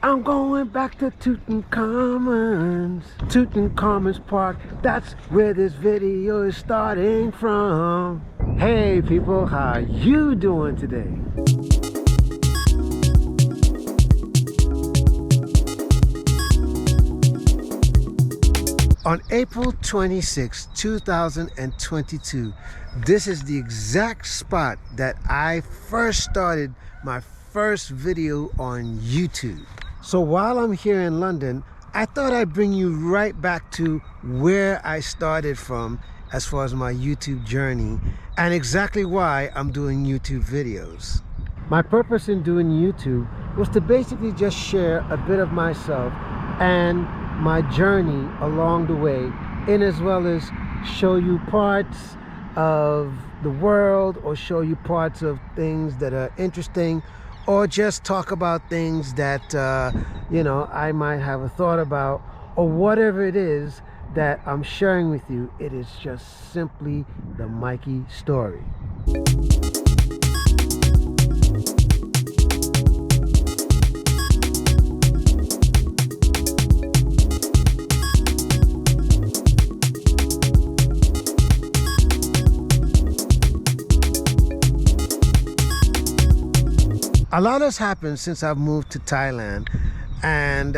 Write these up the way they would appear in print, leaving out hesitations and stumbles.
I'm going back to Tutankhamun's Park. That's where this video is starting from. Hey people, how you doing today? On April 26, 2022, this is the exact spot that I first started my first video on YouTube. So while I'm here in London, I thought I'd bring you right back to where I started from as far as my YouTube journey and exactly why I'm doing YouTube videos. My purpose in doing YouTube was to basically just share a bit of myself and my journey along the way, and as well as show you parts of the world or show you parts of things that are interesting, or just talk about things that you know, I might have a thought about, or whatever it is that I'm sharing with you. It is just simply the Mikey story. A lot has happened since I've moved to Thailand, and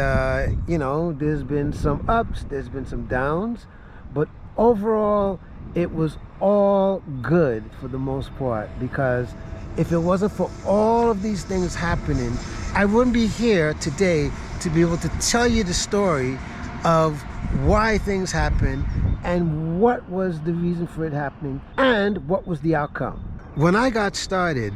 you know, there's been some ups, there's been some downs, but overall it was all good for the most part, because if it wasn't for all of these things happening, I wouldn't be here today to be able to tell you the story of why things happened and what was the reason for it happening and what was the outcome. When I got started,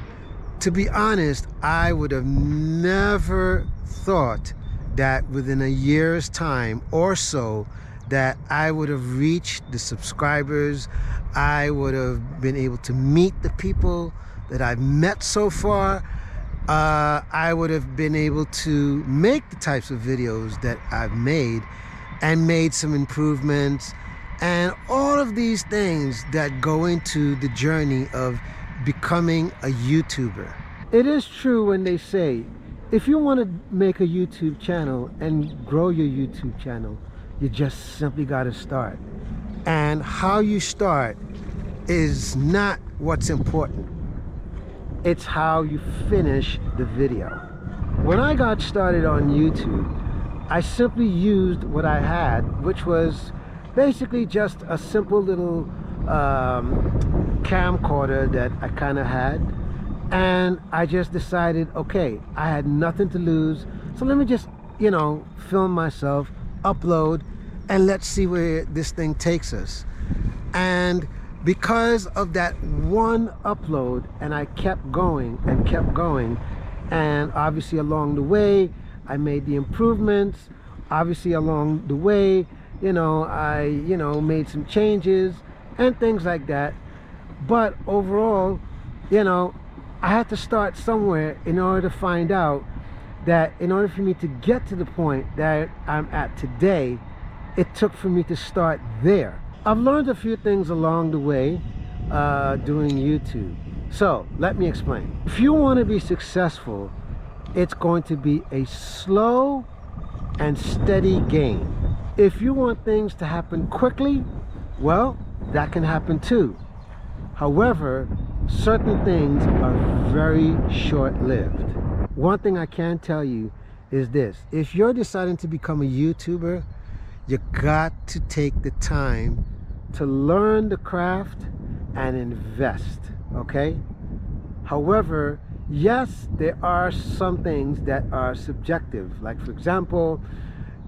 to be honest, I would have never thought that within a year's time or so that I would have reached the subscribers. I would have been able to meet the people that I've met so far. I would have been able to make the types of videos that I've made and made some improvements and all of these things that go into the journey of becoming a YouTuber. It is true when they say, if you want to make a YouTube channel and grow your YouTube channel, you just simply got to start. And how you start is not what's important. It's how you finish the video. When I got started on YouTube, I simply used what I had, which was basically just a simple little camcorder that I kind of had, and I just decided, okay, I had nothing to lose, so let me just, you know, film myself, upload, and let's see where this thing takes us. And because of that one upload, and I kept going and kept going, and obviously along the way I made the improvements. Obviously along the way, you know, I made some changes and things like that. But overall, you know, I had to start somewhere in order to find out that in order for me to get to the point that I'm at today, it took for me to start there. I've learned a few things along the way doing YouTube. So let me explain. If you want to be successful, it's going to be a slow and steady gain. If you want things to happen quickly, well, that can happen too. However, certain things are very short-lived. One thing I can tell you is this: if you're deciding to become a YouTuber, you got to take the time to learn the craft and invest, okay? However, yes, there are some things that are subjective. Like, for example,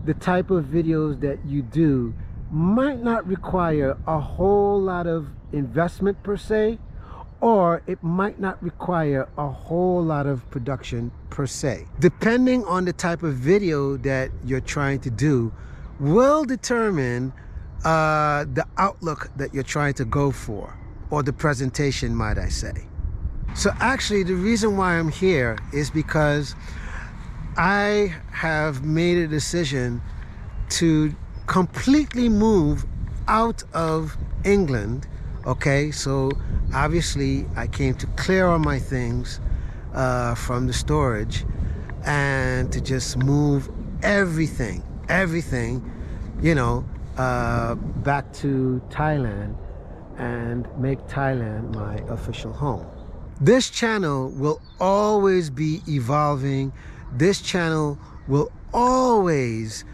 the type of videos that you do might not require a whole lot of investment per se, or it might not require a whole lot of production per se. Depending on the type of video that you're trying to do will determine the outlook that you're trying to go for, or the presentation, might I say. So actually, the reason why I'm here is because I have made a decision to completely move out of England. Okay, so obviously I came to clear all my things from the storage, and to just move everything, you know, back to Thailand and make Thailand my official home. This channel will always be evolving. This channel will always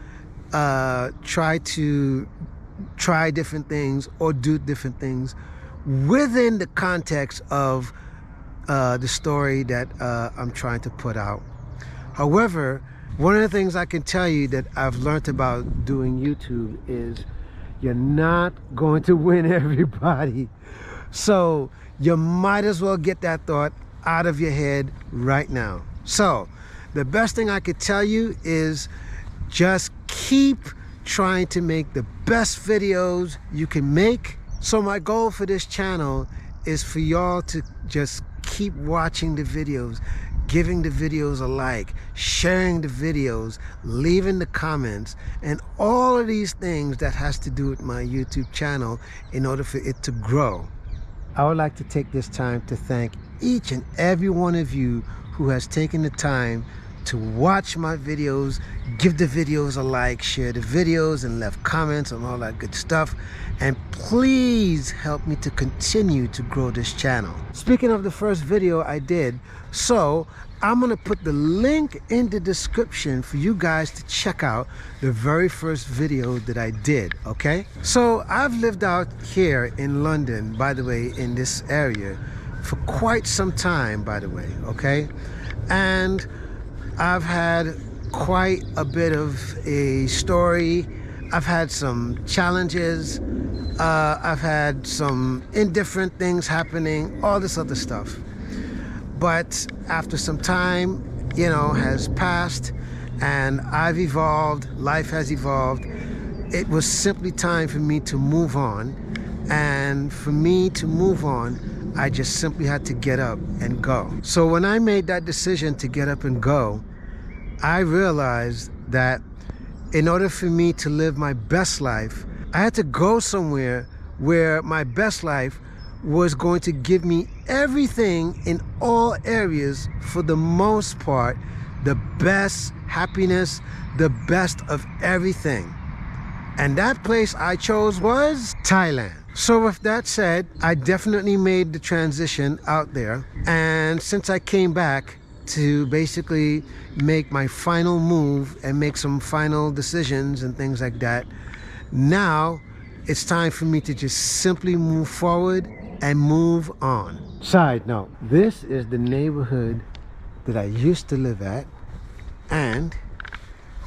try different things or do different things within the context of the story that I'm trying to put out. However, one of the things I can tell you that I've learned about doing YouTube is you're not going to win everybody. So you might as well get that thought out of your head right now. So the best thing I could tell you is just keep trying to make the best videos you can make. So my goal for this channel is for y'all to just keep watching the videos, giving the videos a like, sharing the videos, leaving the comments, and all of these things that has to do with my YouTube channel in order for it to grow. I would like to take this time to thank each and every one of you who has taken the time to watch my videos, give the videos a like, share the videos, and left comments and all that good stuff. And please help me to continue to grow this channel. Speaking of the first video I did, so I'm gonna put the link in the description for you guys to check out the very first video that I did, okay? So I've lived out here in London, by the way, in this area for quite some time, by the way, okay? And I've had quite a bit of a story. I've had some challenges. I've had some indifferent things happening, all this other stuff. But after some time, you know, has passed and I've evolved, life has evolved, it was simply time for me to move on. And for me to move on, I just simply had to get up and go. So when I made that decision to get up and go, I realized that in order for me to live my best life, I had to go somewhere where my best life was going to give me everything in all areas, for the most part, the best happiness, the best of everything. And that place I chose was Thailand. So with that said, I definitely made the transition out there. And since I came back to basically make my final move and make some final decisions and things like that, now it's time for me to just simply move forward and move on. Side note, this is the neighborhood that I used to live at, and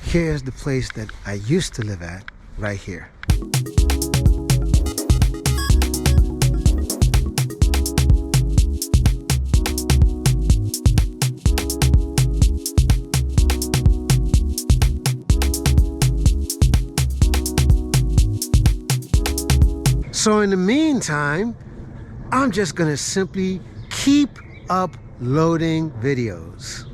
here's the place that I used to live at right here. So in the meantime, I'm just gonna simply keep uploading videos.